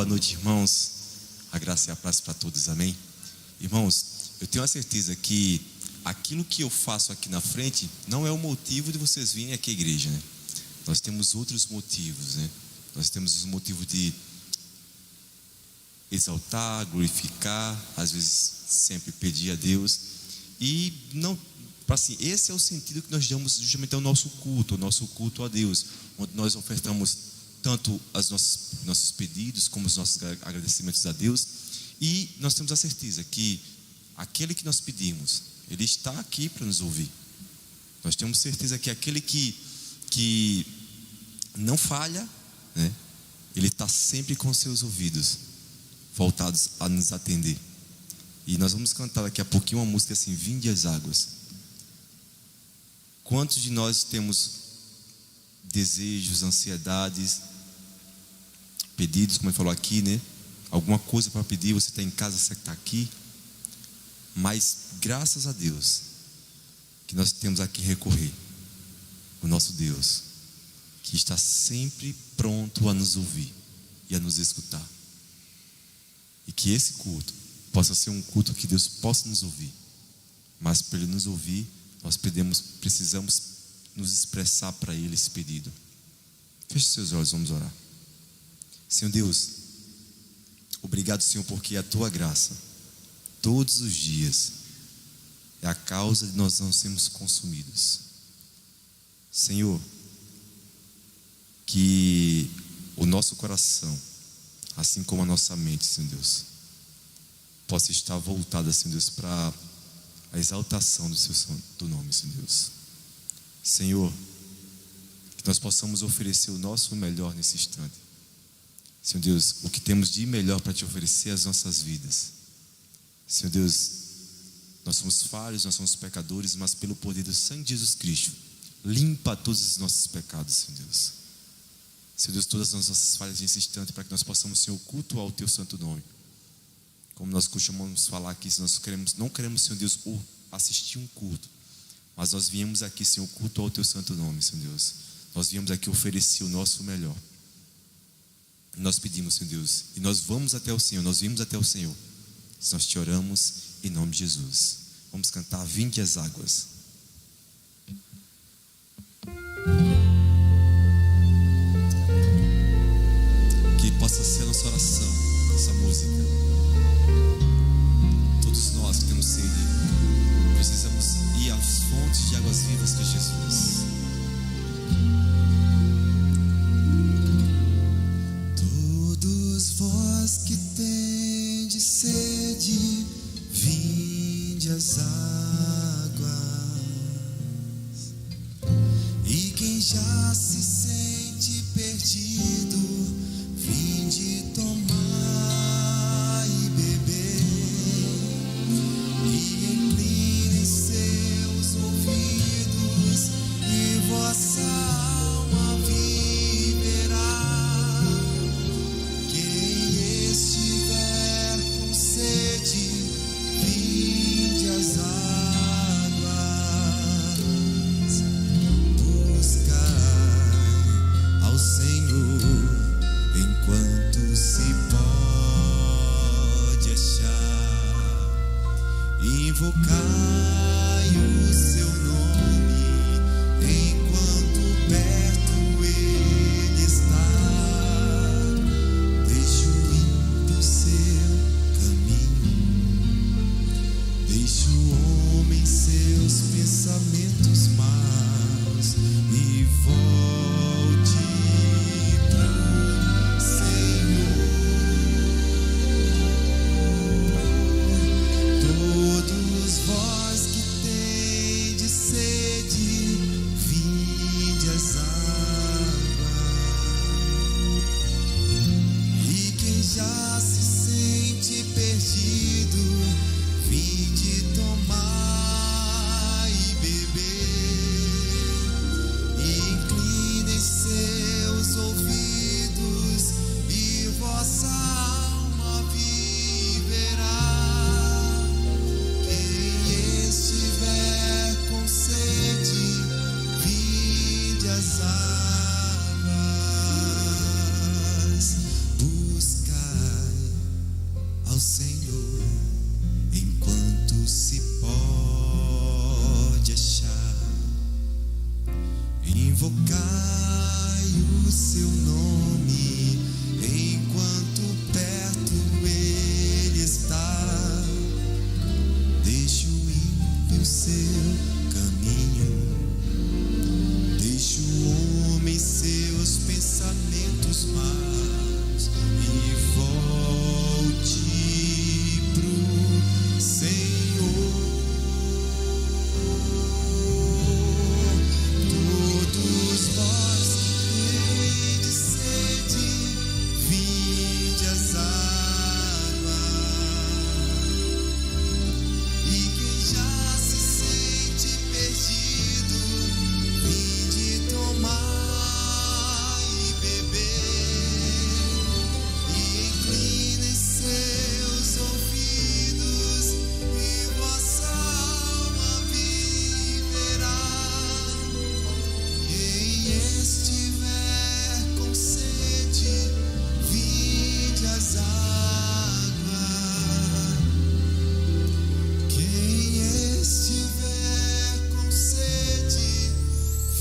boa noite, irmãos. A graça e a paz para todos, amém? Irmãos, eu tenho a certeza que aquilo que eu faço aqui na frente não é o motivo de vocês virem aqui à igreja, né? Nós temos outros motivos, né? Nós temos o motivo de exaltar, glorificar, às vezes sempre pedir a Deus. E não, assim, esse é o sentido que nós damos justamente ao nosso culto a Deus, onde nós ofertamos tanto nossos pedidos como os nossos agradecimentos a Deus. E nós temos a certeza que aquele que nós pedimos, Ele está aqui para nos ouvir. Nós temos certeza que aquele que não falha, né? Ele está sempre com seus ouvidos voltados a nos atender. E nós vamos cantar daqui a pouquinho uma música assim: Vinde as águas. Quantos de nós temos desejos, ansiedades, pedidos, como ele falou aqui, né? Alguma coisa para pedir, você está em casa, você está aqui. Mas graças a Deus que nós temos a quem recorrer, o nosso Deus, que está sempre pronto a nos ouvir e a nos escutar. E que esse culto possa ser um culto que Deus possa nos ouvir. Mas para Ele nos ouvir, nós precisamos nos expressar para Ele esse pedido. Feche seus olhos, vamos orar. Senhor Deus, obrigado, Senhor, porque a Tua graça todos os dias é a causa de nós não sermos consumidos. Senhor, que o nosso coração, assim como a nossa mente, Senhor Deus, possa estar voltada, Senhor Deus, para a exaltação do Seu santo nome, Senhor Deus. Senhor, que nós possamos oferecer o nosso melhor nesse instante. Senhor Deus, o que temos de melhor para Te oferecer às nossas vidas. Senhor Deus, nós somos falhos, nós somos pecadores, mas pelo poder do sangue de Jesus Cristo, limpa todos os nossos pecados, Senhor Deus. Senhor Deus, todas as nossas falhas nesse instante, para que nós possamos, Senhor, cultuar o Teu santo nome. Como nós costumamos falar aqui, se nós não queremos, Senhor Deus, assistir um culto, mas nós viemos aqui, Senhor, cultuar o Teu santo nome, Senhor Deus. Nós viemos aqui oferecer o nosso melhor. Nós pedimos, Senhor Deus, e nós vamos até o Senhor, nós vimos até o Senhor. Nós Te oramos em nome de Jesus. Vamos cantar Vinde as águas. Que possa ser a nossa oração, essa música. Todos nós que temos sede, precisamos ir às fontes de águas vivas que é Jesus. Todos vós que tendes sede, vinde às águas. E quem já se sente perdido, vinde tomar e beber. E inclinem seus ouvidos, e vossa alma viverá. Quem estiver com sede, vinde às águas. Buscai ao Senhor enquanto se pode achar. Invocai o Seu nome enquanto perto Ele está. Deixe o ímpio seu caminho, deixe o homem seus pensamentos maus e volte pro Senhor. Todos vós que tendes sede, vinde às águas. E quem já se sente perdido, vinde tomar e beber. E inclinem seus ouvidos, e vossa alma viverá. Quem estiver com sede, vinde às águas. Buscai invocai o seu nome enquanto perto ele está. Deixe o ímpio seu caminho, deixe o homem seus pensamentos maus e volte pro Senhor. Todos vós que tendes sede, vinde às águas. E quem já se sente perdido, vinde tomar e beber. E inclinem seus ouvidos, e vossa alma viverá. Quem estiver com sede, vinde às águas. Quem estiver com sede,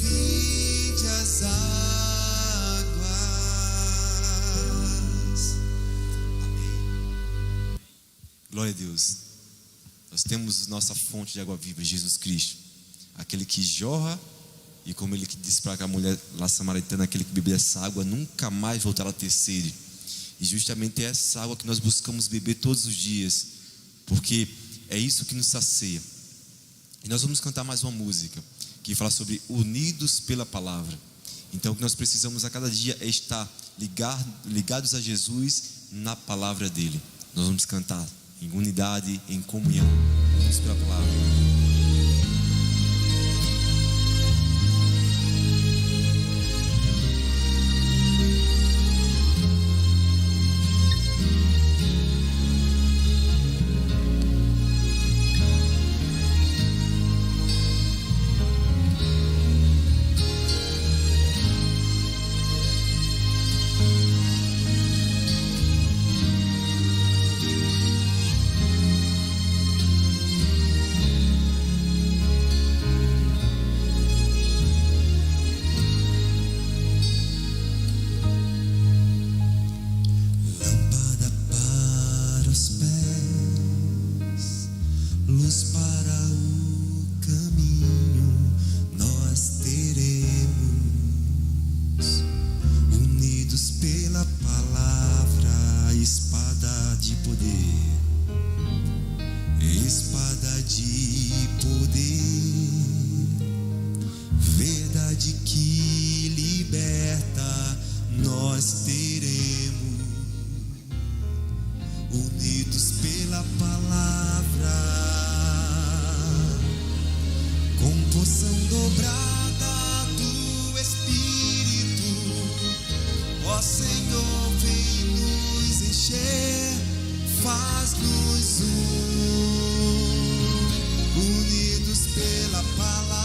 vinde às águas. Amém. Glória a Deus. Nós temos nossa fonte de água viva, Jesus Cristo, aquele que jorra, e como ele disse para a mulher lá samaritana, aquele que beber essa água nunca mais voltará a ter sede. E justamente é essa água que nós buscamos beber todos os dias, porque é isso que nos sacia. E nós vamos cantar mais uma música que fala sobre unidos pela palavra. Então o que nós precisamos a cada dia é estar ligados a Jesus na palavra dele. Nós vamos cantar em unidade, em comunhão, unidos pela palavra. Lâmpada para os pés, luz para o caminho, nós teremos, unidos pela palavra, espada de poder, espada de poder, verdade que liberta, nós teremos, unidos pela palavra, com porção dobrada do Espírito. Ó Senhor, vem nos encher, faz-nos unidos pela palavra.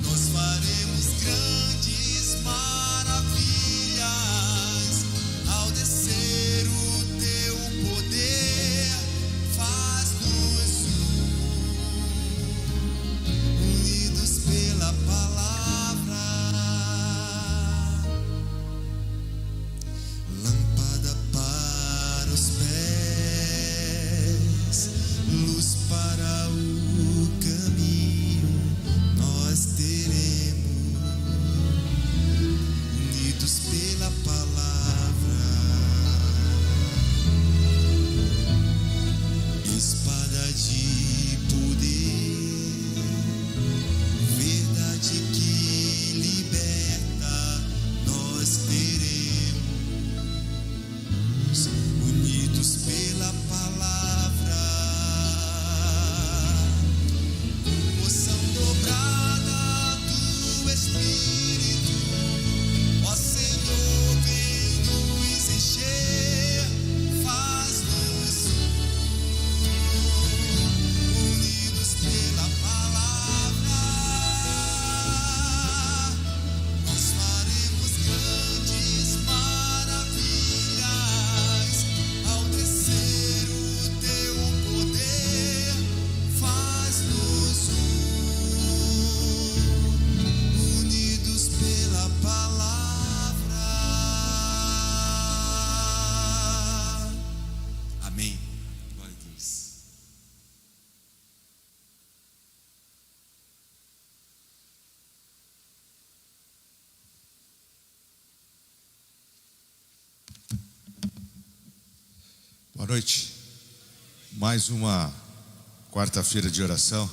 Nós faremos grandes maravilhas ao descer o teu poder. Faz-nos unidos pela palavra. Lâmpada para os pés, luz para Boa noite. Mais uma quarta-feira de oração.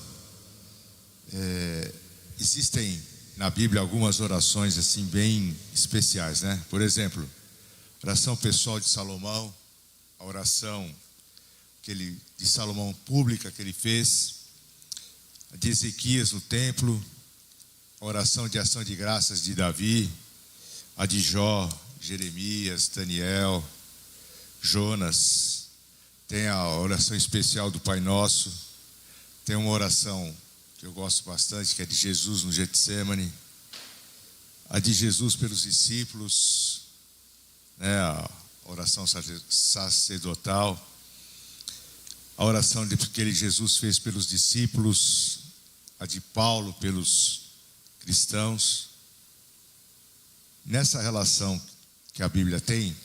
Existem na Bíblia algumas orações assim bem especiais, né? Por exemplo, oração pessoal de Salomão, a oração de Salomão pública que ele fez, a de Ezequias no templo, a oração de ação de graças de Davi, a de Jó, Jeremias, Daniel, Jonas. Tem a oração especial do Pai Nosso. Tem uma oração que eu gosto bastante, que é de Jesus no Getsêmani. A de Jesus pelos discípulos, né? A oração sacerdotal. A oração que Jesus fez pelos discípulos. A de Paulo pelos cristãos. Nessa relação que a Bíblia tem,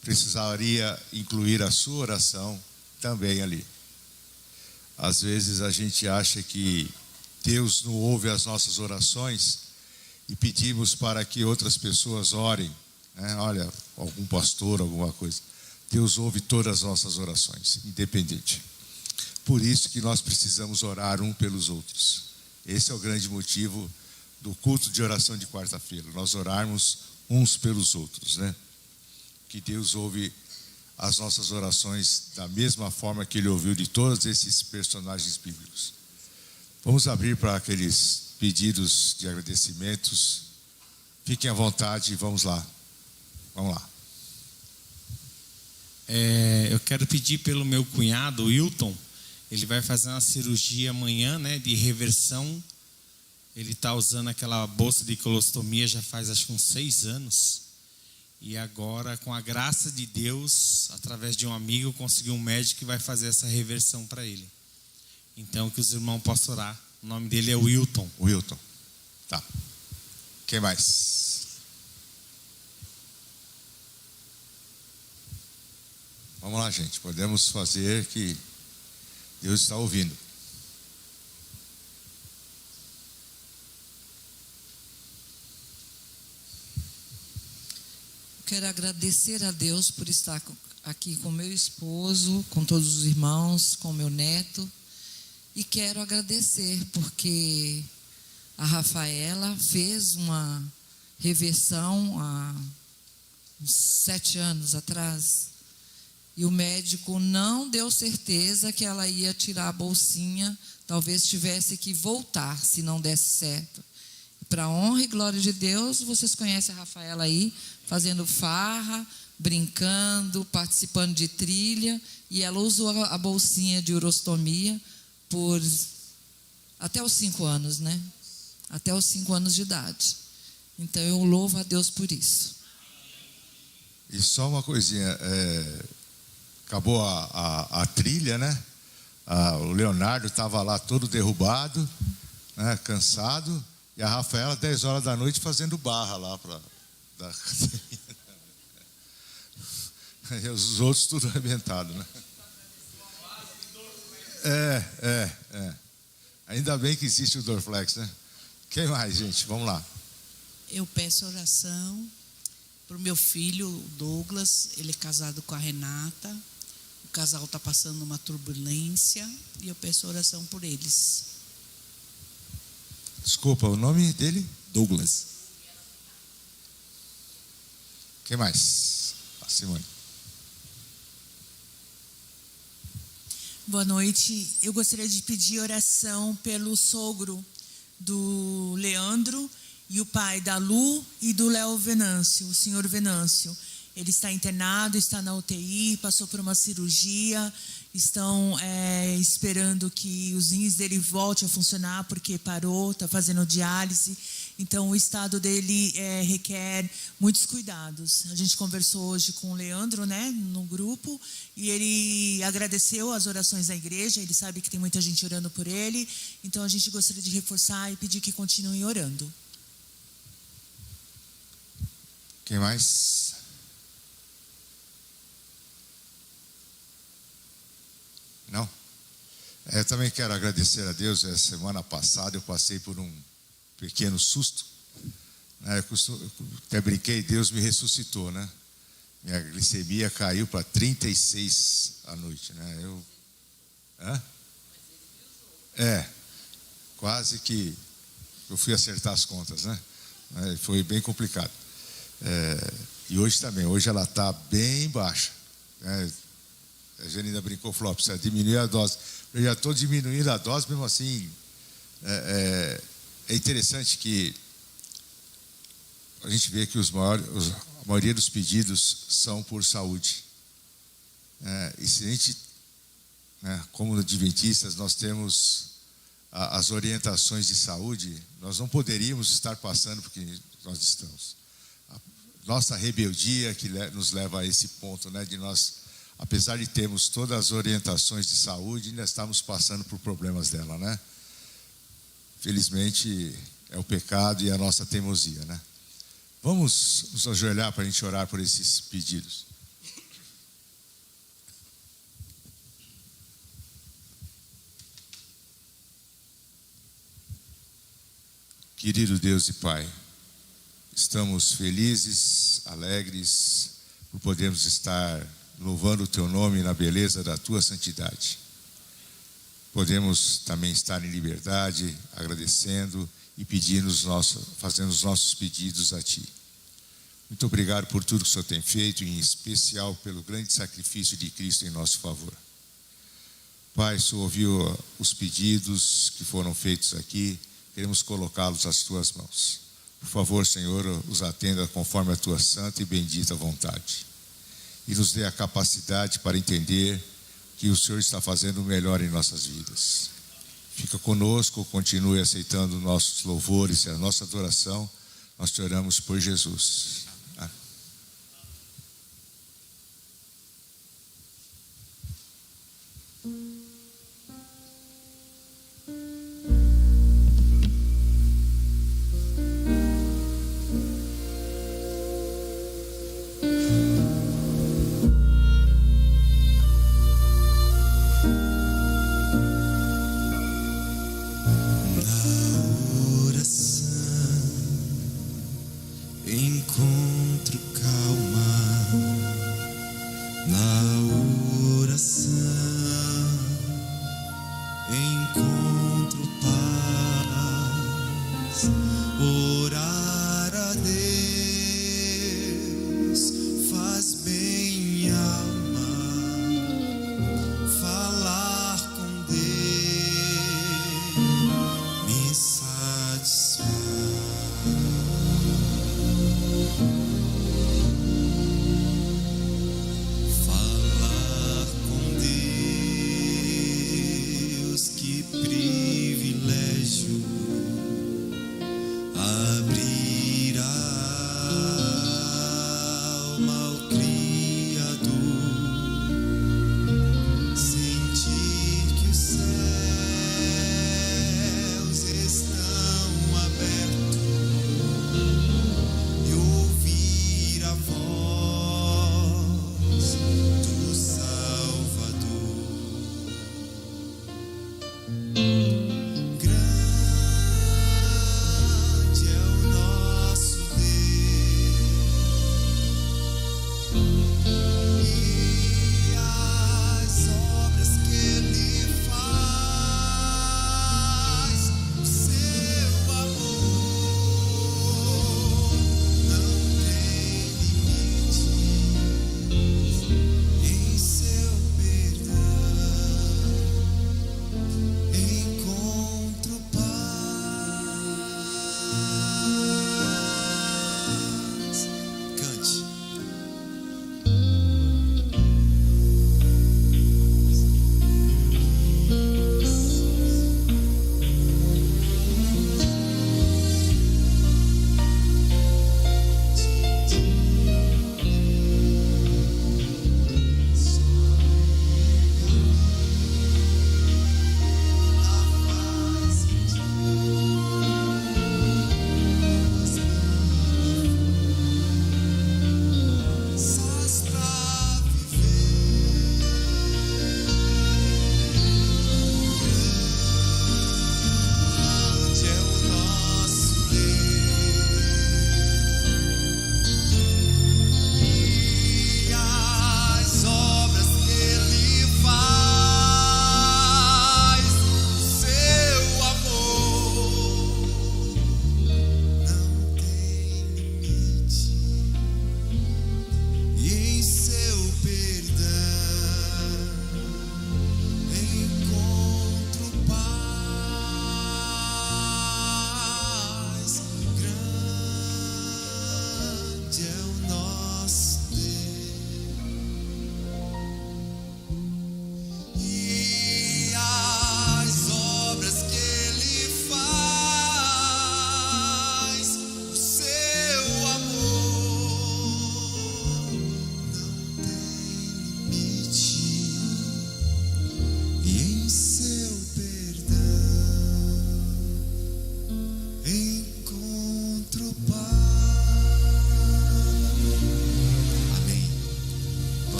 precisaria incluir a sua oração também ali. Às vezes a gente acha que Deus não ouve as nossas orações e pedimos para que outras pessoas orem, né? Olha, algum pastor, alguma coisa. Deus ouve todas as nossas orações, independente. Por isso que nós precisamos orar um pelos outros. Esse é o grande motivo do culto de oração de quarta-feira. Nós orarmos uns pelos outros, né? Que Deus ouve as nossas orações da mesma forma que Ele ouviu de todos esses personagens bíblicos. Vamos abrir para aqueles pedidos de agradecimentos. Fiquem à vontade e vamos lá. Vamos lá. Eu quero pedir pelo meu cunhado, Wilton. Ele vai fazer uma cirurgia amanhã, né, de reversão. Ele está usando aquela bolsa de colostomia já faz acho que uns 6 anos. E agora, com a graça de Deus, através de um amigo, conseguiu um médico que vai fazer essa reversão para ele. Então, que os irmãos possam orar. O nome dele é Wilton. Wilton. Tá. Quem mais? Vamos lá, gente. Podemos fazer que Deus está ouvindo. Quero agradecer a Deus por estar aqui com meu esposo, com todos os irmãos, com meu neto. E quero agradecer porque a Rafaela fez uma reversão há uns 7 anos atrás. E o médico não deu certeza que ela ia tirar a bolsinha. Talvez tivesse que voltar se não desse certo. Para a honra e glória de Deus, vocês conhecem a Rafaela aí, fazendo farra, brincando, participando de trilha, e ela usou a bolsinha de urostomia por até os 5 anos, né? Até os 5 anos de idade. Então eu louvo a Deus por isso. E só uma coisinha, acabou a trilha, né? O Leonardo estava lá todo derrubado, né? Cansado. E a Rafaela, 10 horas da noite, fazendo barra lá da academia. E os outros tudo arrebentado, né? Ainda bem que existe o Dorflex, né? Quem mais, gente? Vamos lá. Eu peço oração para o meu filho, Douglas. Ele é casado com a Renata. O casal está passando uma turbulência. E eu peço oração por eles. Desculpa, o nome dele? Douglas. Quem mais? A Simone. Boa noite. Eu gostaria de pedir oração pelo sogro do Leandro e o pai da Lu e do Léo Venâncio, o senhor Venâncio. Ele está internado, está na UTI, passou por uma cirurgia, estão esperando que os rins dele voltem a funcionar, porque parou, está fazendo diálise. Então, o estado dele requer muitos cuidados. A gente conversou hoje com o Leandro, né, no grupo, e ele agradeceu as orações da igreja, ele sabe que tem muita gente orando por ele, então a gente gostaria de reforçar e pedir que continuem orando. Quem mais? Não? Eu também quero agradecer a Deus. A semana passada eu passei por um pequeno susto, né? Eu até brinquei, Deus me ressuscitou, né? minha glicemia caiu para 36 à noite, né? Quase que eu fui acertar as contas, né? Foi bem complicado. E hoje também, hoje ela está bem baixa, né? A Jane ainda brincou, falou, precisa diminuir a dose. Eu já estou diminuindo a dose, mesmo assim. É interessante que a gente vê que a maioria dos pedidos são por saúde. E se a gente, como adventistas, nós temos as orientações de saúde, nós não poderíamos estar passando porque nós estamos. A nossa rebeldia que nos leva a esse ponto, né, de nós, apesar de termos todas as orientações de saúde, ainda estamos passando por problemas dela, né? Felizmente é o pecado e a nossa teimosia, né? Vamos nos ajoelhar para a gente orar por esses pedidos. Querido Deus e Pai, estamos felizes, alegres por podermos estar louvando o Teu nome na beleza da Tua santidade. Podemos também estar em liberdade, agradecendo e fazendo os nossos pedidos a Ti. Muito obrigado por tudo que o Senhor tem feito, em especial pelo grande sacrifício de Cristo em nosso favor. Pai, o Senhor ouviu os pedidos que foram feitos aqui, queremos colocá-los às Tuas mãos. Por favor, Senhor, os atenda conforme a Tua santa e bendita vontade. E nos dê a capacidade para entender que o Senhor está fazendo o melhor em nossas vidas. Fica conosco, continue aceitando nossos louvores e a nossa adoração. Nós te oramos por Jesus. Encontro calma na oração, encontro paz, orar a Deus faz bem à alma, falar com Deus me satisfaz. Falar com Deus, que privilégio, abrir a alma ao Criador, sentir que os céus estão abertos e ouvir a voz do Salvador. Grande é o nosso Deus e as obras que Ele faz, o seu amor não tem limites, em seu perdão encontro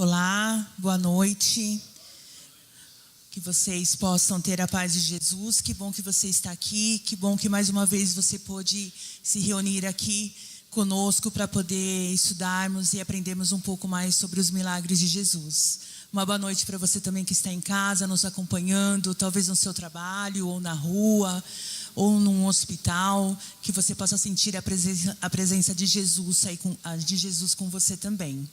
Olá, boa noite. Que vocês possam ter a paz de Jesus. Que bom que você está aqui. Que bom que mais uma vez você pôde se reunir aqui conosco para poder estudarmos e aprendermos um pouco mais sobre os milagres de Jesus. Uma boa noite para você também que está em casa, nos acompanhando, talvez no seu trabalho, ou na rua, ou num hospital, que você possa sentir a presença de Jesus, de Jesus com você também.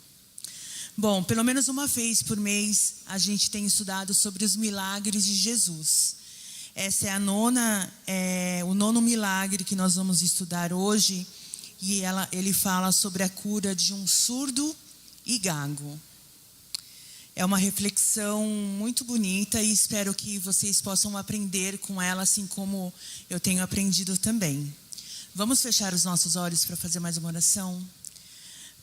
Bom, pelo menos uma vez por mês, a gente tem estudado sobre os milagres de Jesus. Essa é o nono milagre que nós vamos estudar hoje, e ele fala sobre a cura de um surdo e gago. É uma reflexão muito bonita e espero que vocês possam aprender com ela, assim como eu tenho aprendido também. Vamos fechar os nossos olhos para fazer mais uma oração?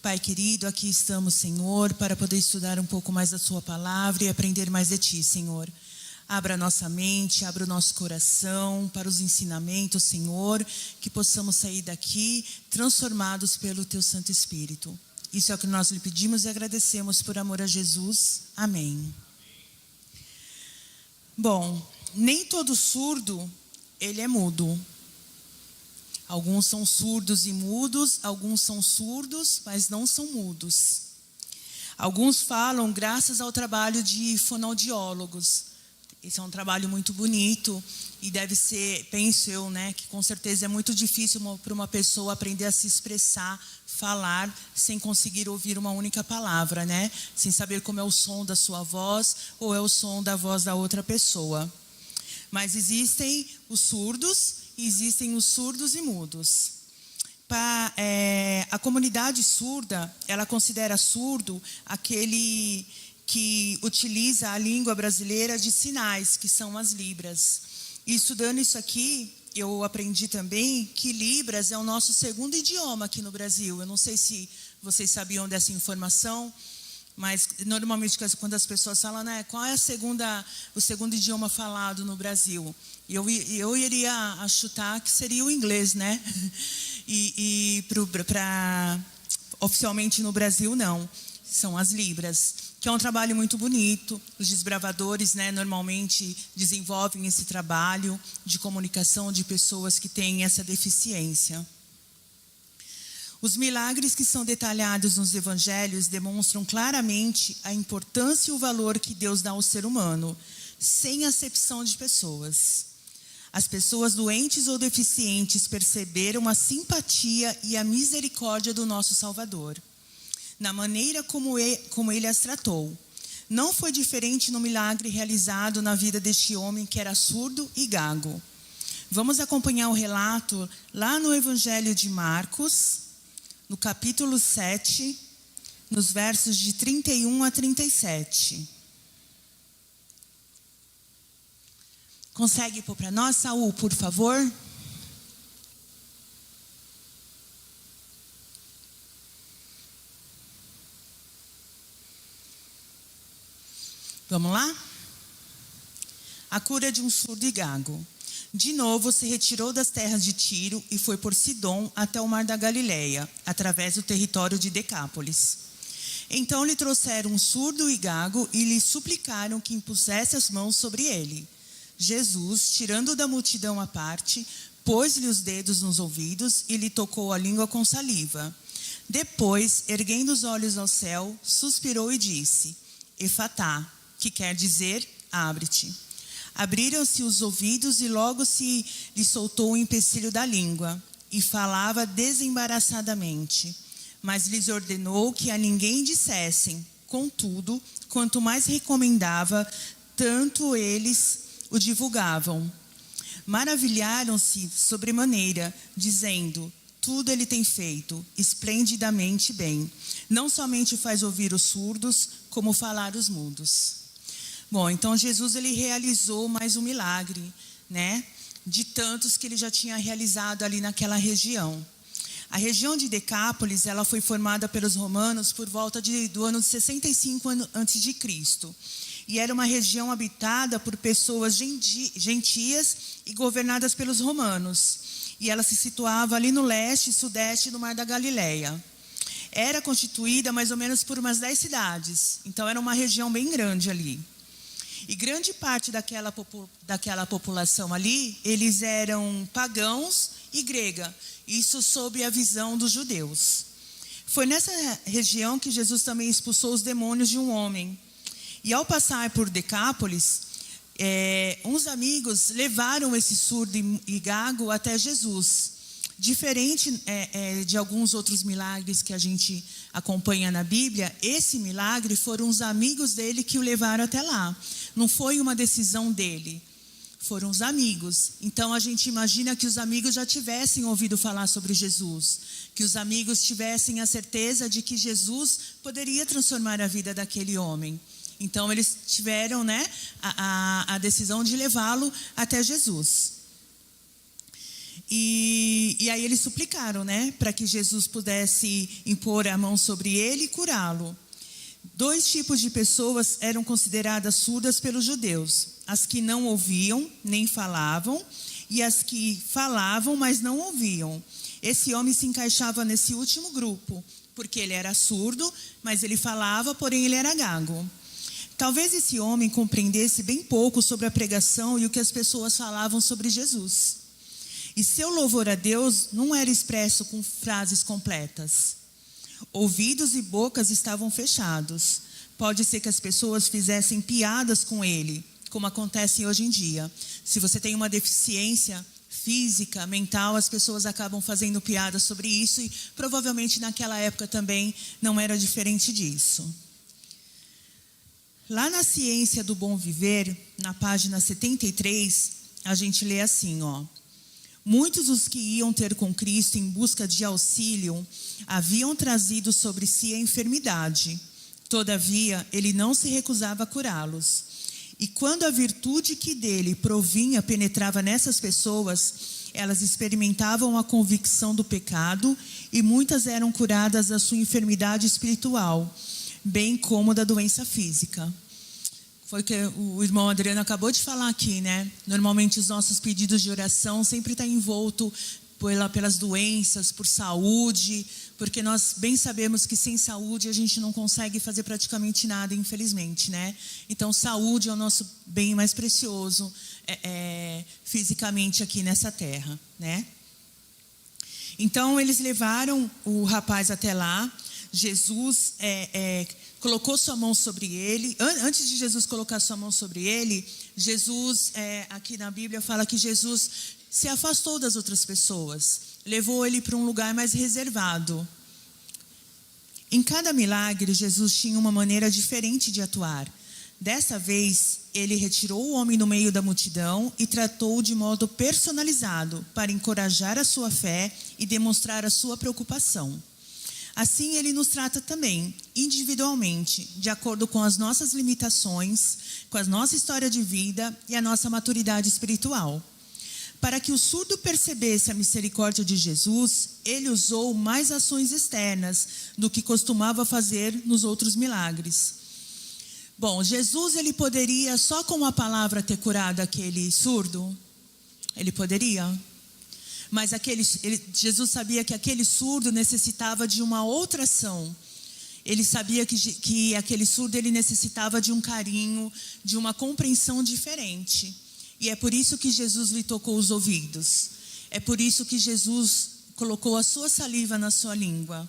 Pai querido, aqui estamos, Senhor, para poder estudar um pouco mais da Sua palavra e aprender mais de Ti, Senhor. Abra a nossa mente, abra o nosso coração para os ensinamentos, Senhor, que possamos sair daqui transformados pelo Teu Santo Espírito. Isso é o que nós lhe pedimos e agradecemos por amor a Jesus. Amém. Bom, nem todo surdo, ele é mudo. Alguns são surdos e mudos, alguns são surdos, mas não são mudos. Alguns falam graças ao trabalho de fonoaudiólogos. Esse é um trabalho muito bonito e deve ser, penso eu, que com certeza é muito difícil para uma pessoa aprender a se expressar, falar, sem conseguir ouvir uma única palavra, sem saber como é o som da sua voz ou é o som da voz da outra pessoa. Mas existem os surdos e existem os surdos e mudos. A comunidade surda, ela considera surdo aquele que utiliza a língua brasileira de sinais, que são as libras. E estudando isso aqui, eu aprendi também que Libras é o nosso segundo idioma aqui no Brasil. Eu não sei se vocês sabiam dessa informação, mas normalmente quando as pessoas falam, qual é o segundo idioma falado no Brasil? Eu iria chutar que seria o inglês, oficialmente no Brasil não, são as Libras, que é um trabalho muito bonito. Os desbravadores, normalmente desenvolvem esse trabalho de comunicação de pessoas que têm essa deficiência. Os milagres que são detalhados nos evangelhos demonstram claramente a importância e o valor que Deus dá ao ser humano, sem acepção de pessoas. As pessoas doentes ou deficientes perceberam a simpatia e a misericórdia do nosso Salvador, na maneira como ele as tratou. Não foi diferente no milagre realizado na vida deste homem que era surdo e gago. Vamos acompanhar o relato lá no Evangelho de Marcos, no capítulo 7, nos versos de 31 a 37. Consegue pôr para nós, Saul, por favor? Vamos lá? A cura de um surdo e gago. De novo se retirou das terras de Tiro e foi por Sidom até o mar da Galileia, através do território de Decápolis. Então lhe trouxeram um surdo e gago e lhe suplicaram que impusesse as mãos sobre ele. Jesus, tirando da multidão à parte, pôs-lhe os dedos nos ouvidos e lhe tocou a língua com saliva. Depois, erguendo os olhos ao céu, suspirou e disse: Efatá, que quer dizer, abre-te. Abriram-se os ouvidos e logo se lhe soltou o empecilho da língua, e falava desembaraçadamente. Mas lhes ordenou que a ninguém dissessem. Contudo, quanto mais recomendava, tanto eles o divulgavam. Maravilharam-se sobremaneira, dizendo: tudo ele tem feito, esplendidamente bem. Não somente faz ouvir os surdos, como falar os mudos. Bom, então Jesus ele realizou mais um milagre, de tantos que ele já tinha realizado ali naquela região. A região de Decápolis, ela foi formada pelos romanos por volta do ano de 65 a.C. E era uma região habitada por pessoas gentias e governadas pelos romanos. E ela se situava ali no leste e sudeste do Mar da Galileia. era constituída mais ou menos por umas 10 cidades. Então era uma região bem grande ali. E grande parte daquela população ali, eles eram pagãos e grega. Isso sob a visão dos judeus. Foi nessa região que Jesus também expulsou os demônios de um homem. E ao passar por Decápolis, uns amigos levaram esse surdo e gago até Jesus. Diferente de alguns outros milagres que a gente acompanha na Bíblia, esse milagre foram os amigos dele que o levaram até lá. Não foi uma decisão dele, foram os amigos. Então a gente imagina que os amigos já tivessem ouvido falar sobre Jesus, que os amigos tivessem a certeza de que Jesus poderia transformar a vida daquele homem. Então eles tiveram, né, a decisão de levá-lo até Jesus. E aí eles suplicaram, né, para que Jesus pudesse impor a mão sobre ele e curá-lo. 2 tipos de pessoas eram consideradas surdas pelos judeus: as que não ouviam nem falavam, e as que falavam, mas não ouviam. Esse homem se encaixava nesse último grupo, porque ele era surdo, mas ele falava, porém ele era gago. Talvez esse homem compreendesse bem pouco sobre a pregação e o que as pessoas falavam sobre Jesus. E seu louvor a Deus não era expresso com frases completas. Ouvidos e bocas estavam fechados. Pode ser que as pessoas fizessem piadas com ele, como acontece hoje em dia. Se você tem uma deficiência física, mental, as pessoas acabam fazendo piadas sobre isso, e provavelmente naquela época também não era diferente disso. Lá na Ciência do Bom Viver, na página 73, a gente lê assim, ó: muitos dos que iam ter com Cristo em busca de auxílio haviam trazido sobre si a enfermidade. Todavia, ele não se recusava a curá-los. E quando a virtude que dele provinha penetrava nessas pessoas, elas experimentavam a convicção do pecado e muitas eram curadas da sua enfermidade espiritual, bem como da doença física. Foi o que o irmão Adriano acabou de falar aqui, né? Normalmente os nossos pedidos de oração sempre estão envoltos pelas doenças, por saúde, porque nós bem sabemos que sem saúde a gente não consegue fazer praticamente nada, infelizmente, né? Então saúde é o nosso bem mais precioso fisicamente aqui nessa terra, né? Então eles levaram o rapaz até lá. Jesus colocou sua mão sobre ele. Antes de Jesus colocar sua mão sobre ele, Jesus, aqui na Bíblia, fala que Jesus se afastou das outras pessoas, levou ele para um lugar mais reservado. Em cada milagre, Jesus tinha uma maneira diferente de atuar. Dessa vez, ele retirou o homem no meio da multidão e tratou-o de modo personalizado para encorajar a sua fé e demonstrar a sua preocupação. Assim, ele nos trata também, individualmente, de acordo com as nossas limitações, com a nossa história de vida e a nossa maturidade espiritual. Para que o surdo percebesse a misericórdia de Jesus, ele usou mais ações externas do que costumava fazer nos outros milagres. Bom, Jesus, ele poderia só com a palavra ter curado aquele surdo? Ele poderia. Mas Jesus sabia que aquele surdo necessitava de uma outra ação. Ele sabia que aquele surdo ele necessitava de um carinho, de uma compreensão diferente. E é por isso que Jesus lhe tocou os ouvidos. É por isso que Jesus colocou a sua saliva na sua língua.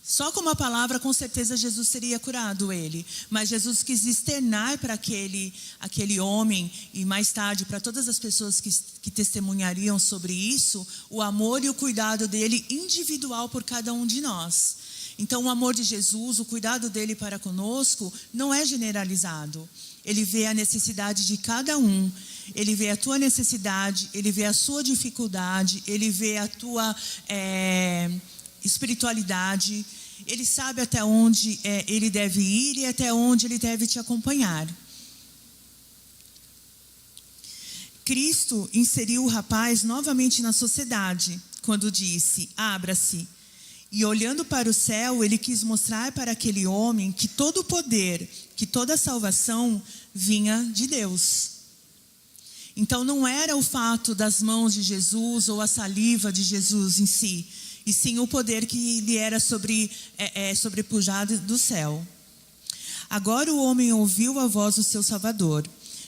Só com uma palavra, com certeza, Jesus teria curado ele. Mas Jesus quis externar para aquele homem, e mais tarde para todas as pessoas que testemunhariam sobre isso, o amor e o cuidado dele individual por cada um de nós. Então, o amor de Jesus, o cuidado dele para conosco, não é generalizado. Ele vê a necessidade de cada um. Ele vê a tua necessidade, ele vê a sua dificuldade, ele vê a tua espiritualidade. Ele sabe até onde ele deve ir e até onde ele deve te acompanhar. Cristo inseriu o rapaz novamente na sociedade, quando disse, abra-se. E olhando para o céu, ele quis mostrar para aquele homem que todo o poder, que toda a salvação vinha de Deus. Então não era o fato das mãos de Jesus ou a saliva de Jesus em si e sim o poder que lhe era sobrepujado do céu. Agora o homem ouviu a voz do seu Salvador.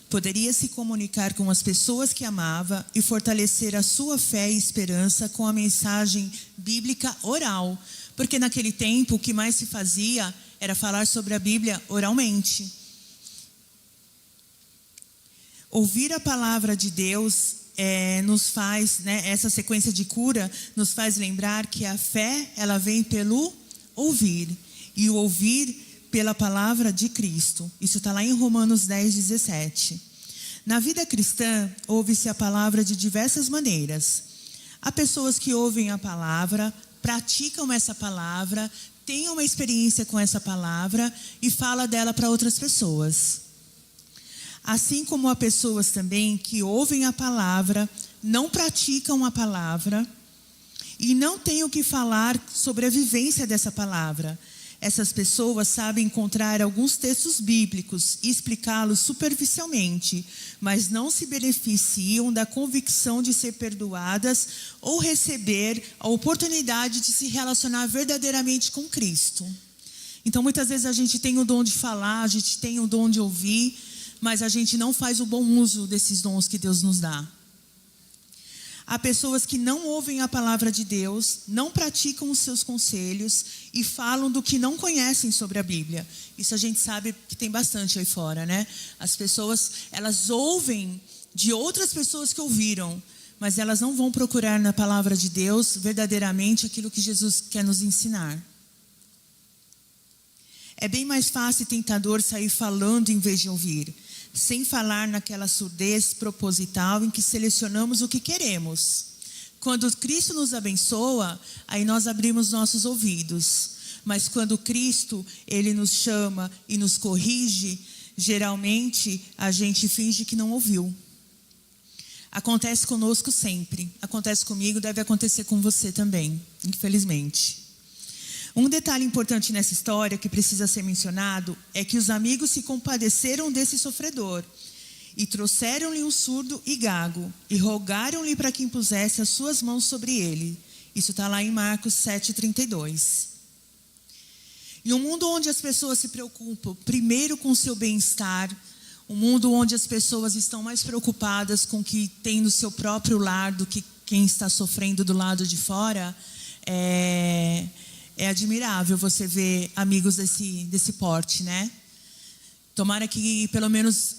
Poderia se comunicar com as pessoas que amava e fortalecer a sua fé e esperança com a mensagem bíblica oral. Porque naquele tempo o que mais se fazia era falar sobre a Bíblia oralmente. Ouvir a palavra de Deus nos faz, essa sequência de cura nos faz lembrar que a fé ela vem pelo ouvir. E o ouvir pela palavra de Cristo. Isso está lá em Romanos 10:17. Na vida cristã, ouve-se a palavra de diversas maneiras. Há pessoas que ouvem a palavra, praticam essa palavra, têm uma experiência com essa palavra e falam dela para outras pessoas. Assim como há pessoas também que ouvem a palavra, não praticam a palavra e não têm o que falar sobre a vivência dessa palavra. Essas pessoas sabem encontrar alguns textos bíblicos e explicá-los superficialmente, mas não se beneficiam da convicção de ser perdoadas ou receber a oportunidade de se relacionar verdadeiramente com Cristo. Então, muitas vezes a gente tem o dom de falar, a gente tem o dom de ouvir, mas a gente não faz o bom uso desses dons que Deus nos dá. Há pessoas que não ouvem a palavra de Deus, não praticam os seus conselhos e falam do que não conhecem sobre a Bíblia. Isso a gente sabe que tem bastante aí fora, né? As pessoas, elas ouvem de outras pessoas que ouviram, mas elas não vão procurar na palavra de Deus verdadeiramente aquilo que Jesus quer nos ensinar. É bem mais fácil e tentador sair falando em vez de ouvir, sem falar naquela surdez proposital em que selecionamos o que queremos. Quando Cristo nos abençoa, aí nós abrimos nossos ouvidos. Mas quando Cristo, Ele nos chama e nos corrige, geralmente a gente finge que não ouviu. Acontece conosco sempre. Acontece comigo, deve acontecer com você também, infelizmente. Um detalhe importante nessa história que precisa ser mencionado é que os amigos se compadeceram desse sofredor e trouxeram-lhe um surdo e gago e rogaram-lhe para que impusesse as suas mãos sobre ele. Isso está lá em Marcos 7:32. Em um mundo onde as pessoas se preocupam primeiro com o seu bem-estar, um mundo onde as pessoas estão mais preocupadas com o que tem no seu próprio lar do que quem está sofrendo do lado de fora, é admirável você ver amigos desse porte, né? Tomara que pelo menos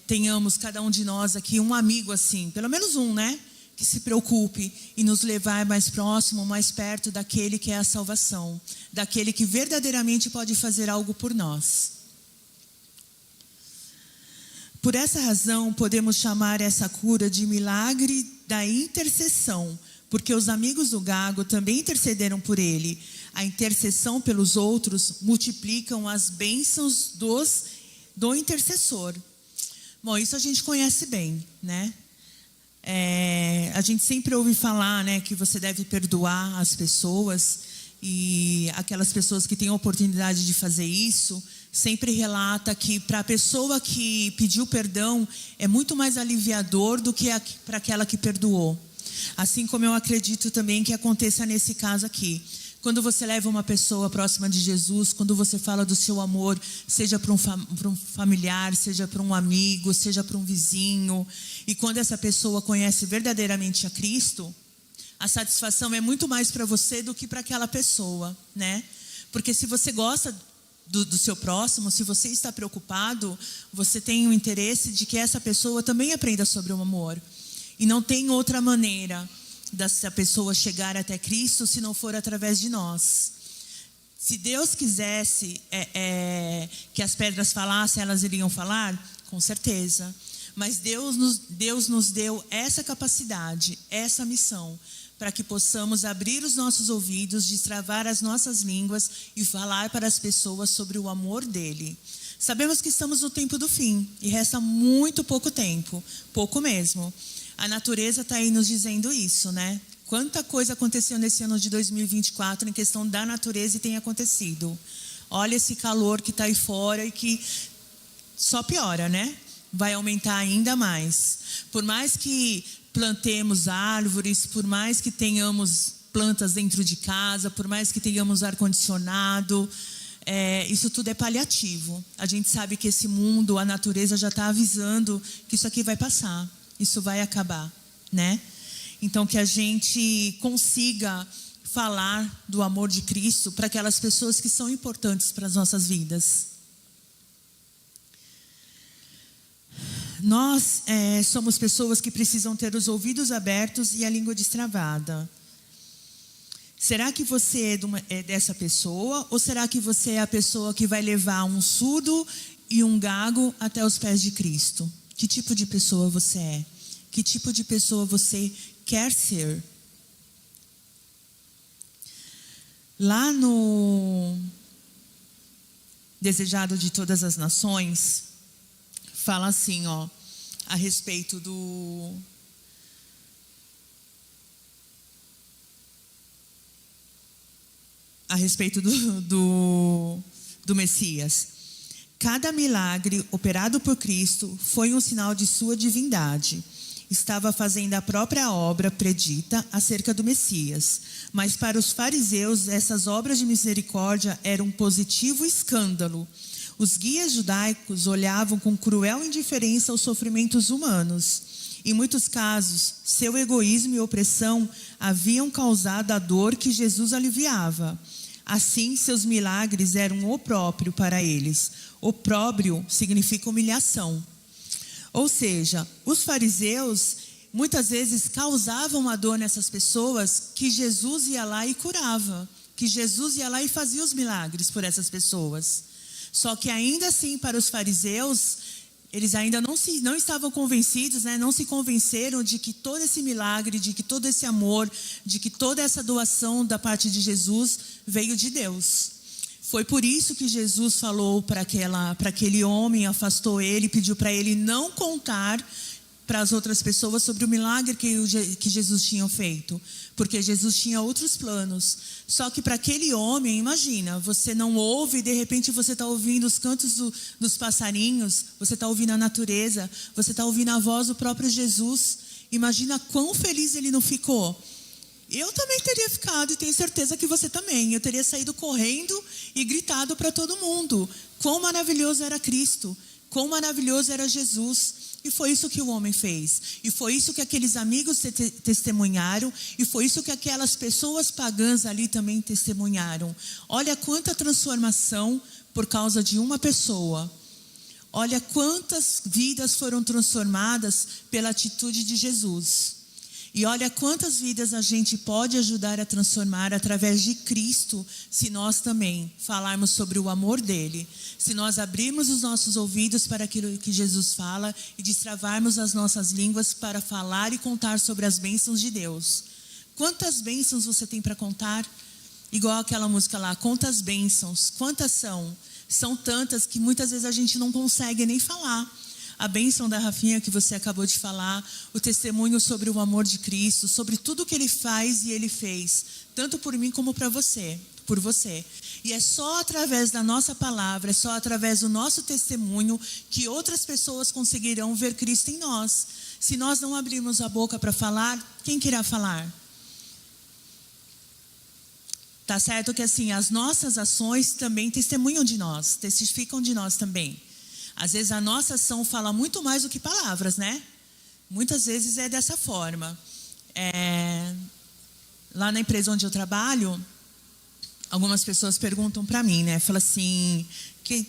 tenhamos cada um de nós aqui um amigo assim, pelo menos um, né? Que se preocupe e nos levar mais próximo, mais perto daquele que é a salvação, daquele que verdadeiramente pode fazer algo por nós. Por essa razão, podemos chamar essa cura de milagre da intercessão, porque os amigos do gago também intercederam por ele. A intercessão pelos outros multiplicam as bênçãos do intercessor. Bom, isso a gente conhece bem, né? A gente sempre ouve falar, né, que você deve perdoar as pessoas, e aquelas pessoas que têm a oportunidade de fazer isso sempre relata que para a pessoa que pediu perdão é muito mais aliviador do que para aquela que perdoou. Assim como eu acredito também que aconteça nesse caso aqui. Quando você leva uma pessoa próxima de Jesus, quando você fala do seu amor, seja para um familiar, seja para um amigo, seja para um vizinho, e quando essa pessoa conhece verdadeiramente a Cristo, a satisfação é muito mais para você do que para aquela pessoa, né? Porque se você gosta do seu próximo, se você está preocupado, você tem o interesse de que essa pessoa também aprenda sobre o amor. E não tem outra maneira dessa pessoa chegar até Cristo se não for através de nós. Se Deus quisesse que as pedras falassem, elas iriam falar? Com certeza. Mas Deus nos deu essa capacidade, essa missão, para que possamos abrir os nossos ouvidos, destravar as nossas línguas e falar para as pessoas sobre o amor dele. Sabemos que estamos no tempo do fim e resta muito pouco tempo, pouco mesmo. A natureza está aí nos dizendo isso, né? Quanta coisa aconteceu nesse ano de 2024 em questão da natureza e tem acontecido. Olha esse calor que está aí fora e que só piora, né? Vai aumentar ainda mais. Por mais que plantemos árvores, por mais que tenhamos plantas dentro de casa, por mais que tenhamos ar-condicionado, isso tudo é paliativo. A gente sabe que esse mundo, a natureza já está avisando que isso aqui vai passar, isso vai acabar, né? Então, que a gente consiga falar do amor de Cristo para aquelas pessoas que são importantes para as nossas vidas. Nós somos pessoas que precisam ter os ouvidos abertos e a língua destravada. Será que você é dessa pessoa? Ou será que você é a pessoa que vai levar um surdo e um gago até os pés de Cristo? Que tipo de pessoa você é? Que tipo de pessoa você quer ser? Lá no Desejado de Todas as Nações, fala assim, a respeito do Messias. Cada milagre operado por Cristo foi um sinal de sua divindade. Estava fazendo a própria obra predita acerca do Messias. Mas para os fariseus, essas obras de misericórdia eram um positivo escândalo. Os guias judaicos olhavam com cruel indiferença aos sofrimentos humanos. Em muitos casos, seu egoísmo e opressão haviam causado a dor que Jesus aliviava. Assim, seus milagres eram opróbrio para eles. Opróbrio significa humilhação. Ou seja, os fariseus muitas vezes causavam a dor nessas pessoas que Jesus ia lá e curava. Que Jesus ia lá e fazia os milagres por essas pessoas. Só que ainda assim, para os fariseus, eles ainda não estavam convencidos, né? Não se convenceram de que todo esse milagre, de que todo esse amor, de que toda essa doação da parte de Jesus veio de Deus. Foi por isso que Jesus falou para aquele homem, afastou ele, pediu para ele não contar para as outras pessoas sobre o milagre que Jesus tinha feito. Porque Jesus tinha outros planos. Só que para aquele homem, imagina, você não ouve e de repente você está ouvindo os cantos dos passarinhos, você está ouvindo a natureza, você está ouvindo a voz do próprio Jesus. Imagina quão feliz ele não ficou. Eu também teria ficado, e tenho certeza que você também. Eu teria saído correndo e gritado para todo mundo. Quão maravilhoso era Cristo, quão maravilhoso era Jesus. E foi isso que o homem fez. E foi isso que aqueles amigos testemunharam. E foi isso que aquelas pessoas pagãs ali também testemunharam. Olha quanta transformação por causa de uma pessoa. Olha quantas vidas foram transformadas pela atitude de Jesus. E olha quantas vidas a gente pode ajudar a transformar através de Cristo, se nós também falarmos sobre o amor dele. Se nós abrirmos os nossos ouvidos para aquilo que Jesus fala e destravarmos as nossas línguas para falar e contar sobre as bênçãos de Deus. Quantas bênçãos você tem para contar? Igual aquela música lá, quantas bênçãos, quantas são? São tantas que muitas vezes a gente não consegue nem falar. A bênção da Rafinha que você acabou de falar, o testemunho sobre o amor de Cristo, sobre tudo que ele faz e ele fez, tanto por mim como para você, por você. E é só através da nossa palavra, é só através do nosso testemunho que outras pessoas conseguirão ver Cristo em nós. Se nós não abrirmos a boca para falar, quem querá falar? Tá certo que assim, as nossas ações também testemunham de nós, testificam de nós também. Às vezes a nossa ação fala muito mais do que palavras, né? Muitas vezes é dessa forma. Lá na empresa onde eu trabalho, algumas pessoas perguntam para mim, né? Fala assim, que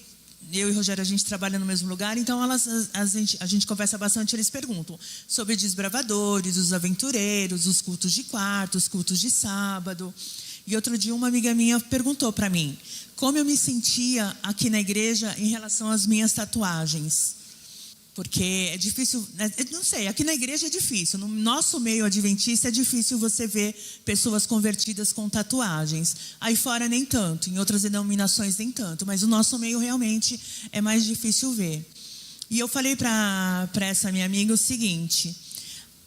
eu e o Rogério, a gente trabalha no mesmo lugar, então a gente conversa bastante, eles perguntam sobre desbravadores, os aventureiros, os cultos de quarto, os cultos de sábado. E outro dia uma amiga minha perguntou para mim como eu me sentia aqui na igreja em relação às minhas tatuagens. Porque é difícil, não sei, aqui na igreja é difícil. No nosso meio adventista é difícil você ver pessoas convertidas com tatuagens. Aí fora nem tanto, em outras denominações nem tanto. Mas o nosso meio realmente é mais difícil ver. E eu falei para essa minha amiga o seguinte: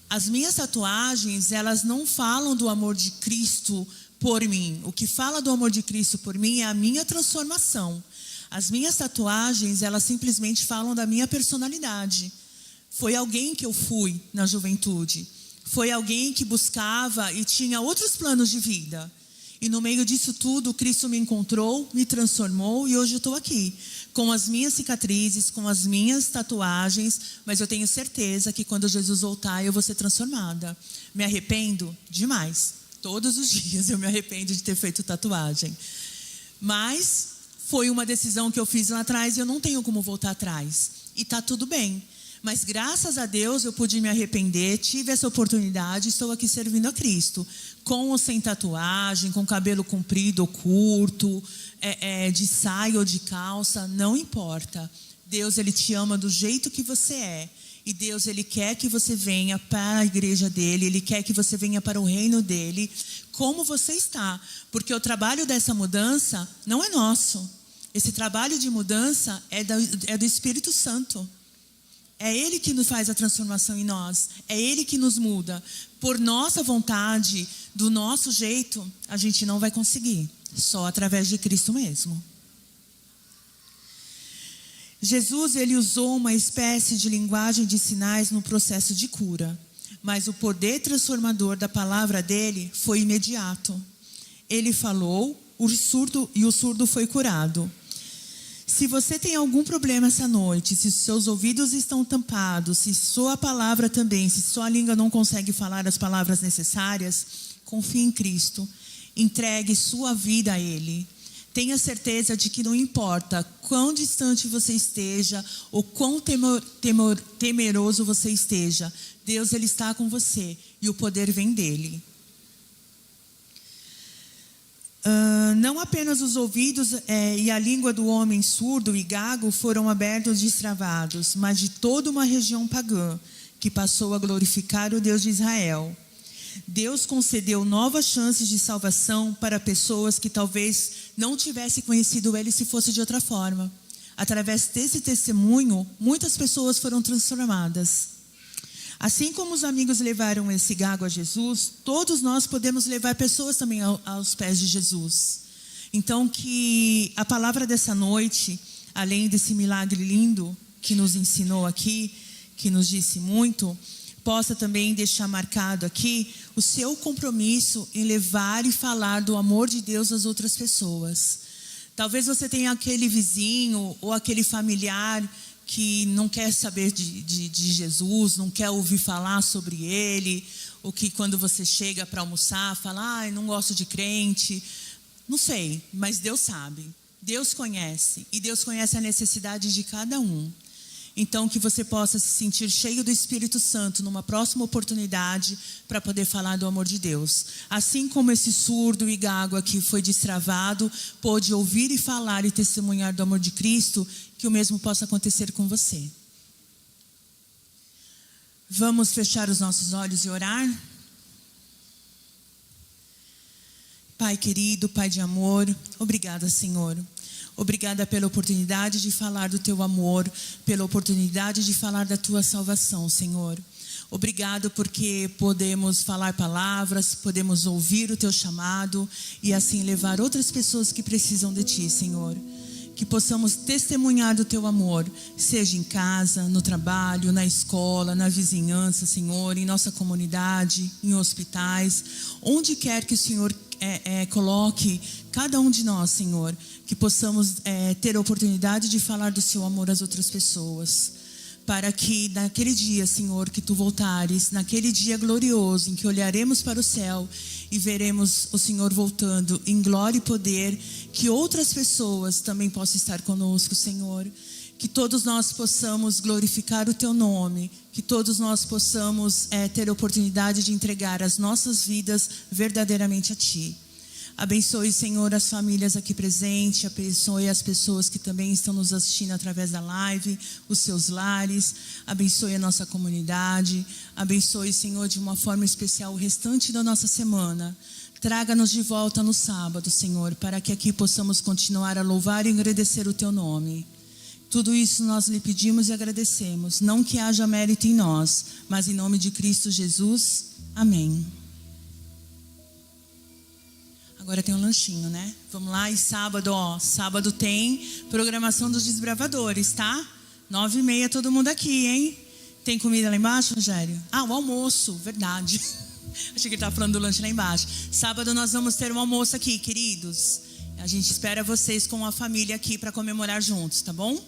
as minhas tatuagens, elas não falam do amor de Cristo por mim. O que fala do amor de Cristo por mim é a minha transformação. As minhas tatuagens, elas simplesmente falam da minha personalidade. Foi alguém que eu fui na juventude. Foi alguém que buscava e tinha outros planos de vida. E no meio disso tudo, Cristo me encontrou, me transformou e hoje eu estou aqui. Com as minhas cicatrizes, com as minhas tatuagens, mas eu tenho certeza que quando Jesus voltar eu vou ser transformada. Me arrependo? Demais. Todos os dias eu me arrependo de ter feito tatuagem. Mas foi uma decisão que eu fiz lá atrás e eu não tenho como voltar atrás. E está tudo bem. Mas graças a Deus eu pude me arrepender, tive essa oportunidade, estou aqui servindo a Cristo. Com ou sem tatuagem, com cabelo comprido ou curto, de saia ou de calça, não importa. Deus, Ele te ama do jeito que você é. E Deus, Ele quer que você venha para a igreja dEle, Ele quer que você venha para o reino dEle, como você está. Porque o trabalho dessa mudança não é nosso. Esse trabalho de mudança é do Espírito Santo. É Ele que nos faz a transformação em nós. É Ele que nos muda. Por nossa vontade, do nosso jeito, a gente não vai conseguir. Só através de Cristo mesmo. Jesus, Ele usou uma espécie de linguagem de sinais no processo de cura. Mas o poder transformador da palavra dele foi imediato. Ele falou, o surdo foi curado. Se você tem algum problema essa noite, se seus ouvidos estão tampados, se sua palavra também, se sua língua não consegue falar as palavras necessárias, confie em Cristo. Entregue sua vida a Ele. Tenha certeza de que não importa quão distante você esteja ou quão temeroso você esteja, Deus, Ele está com você e o poder vem dEle. Não apenas os ouvidos e a língua do homem surdo e gago foram abertos e destravados, mas de toda uma região pagã que passou a glorificar o Deus de Israel. Deus concedeu novas chances de salvação para pessoas que talvez não tivessem conhecido Ele se fosse de outra forma. Através desse testemunho, muitas pessoas foram transformadas. Assim como os amigos levaram esse gago a Jesus, todos nós podemos levar pessoas também aos pés de Jesus. Então, que a palavra dessa noite, além desse milagre lindo que nos ensinou aqui, que nos disse muito, possa também deixar marcado aqui o seu compromisso em levar e falar do amor de Deus às outras pessoas. Talvez você tenha aquele vizinho ou aquele familiar que não quer saber de Jesus, não quer ouvir falar sobre Ele, ou que quando você chega para almoçar, fala, não gosto de crente. Não sei, mas Deus sabe. Deus conhece, e Deus conhece a necessidade de cada um. Então, que você possa se sentir cheio do Espírito Santo numa próxima oportunidade para poder falar do amor de Deus. Assim como esse surdo e gago aqui foi destravado, pôde ouvir e falar e testemunhar do amor de Cristo, que o mesmo possa acontecer com você. Vamos fechar os nossos olhos e orar? Pai querido, Pai de amor, obrigada, Senhor. Obrigada pela oportunidade de falar do Teu amor, pela oportunidade de falar da Tua salvação, Senhor. Obrigado porque podemos falar palavras, podemos ouvir o Teu chamado e assim levar outras pessoas que precisam de Ti, Senhor. Que possamos testemunhar do Teu amor, seja em casa, no trabalho, na escola, na vizinhança, Senhor, em nossa comunidade, em hospitais, onde quer que o Senhor coloque cada um de nós, Senhor, que possamos ter a oportunidade de falar do Seu amor às outras pessoas, para que naquele dia, Senhor, que Tu voltares, naquele dia glorioso em que olharemos para o céu e veremos o Senhor voltando em glória e poder, que outras pessoas também possam estar conosco, Senhor. Que todos nós possamos glorificar o Teu nome, que todos nós possamos ter a oportunidade de entregar as nossas vidas verdadeiramente a Ti. Abençoe, Senhor, as famílias aqui presentes, abençoe as pessoas que também estão nos assistindo através da live, os seus lares, abençoe a nossa comunidade, abençoe, Senhor, de uma forma especial o restante da nossa semana. Traga-nos de volta no sábado, Senhor, para que aqui possamos continuar a louvar e agradecer o Teu nome. Tudo isso nós lhe pedimos e agradecemos, não que haja mérito em nós, mas em nome de Cristo Jesus. Amém. Agora tem um lanchinho, né? Vamos lá, e sábado, sábado tem programação dos desbravadores, tá? 9h30 todo mundo aqui, hein? Tem comida lá embaixo, Rogério? Ah, o almoço, verdade. Achei que ele estava falando do lanche lá embaixo. Sábado nós vamos ter um almoço aqui, queridos. A gente espera vocês com a família aqui para comemorar juntos, tá bom?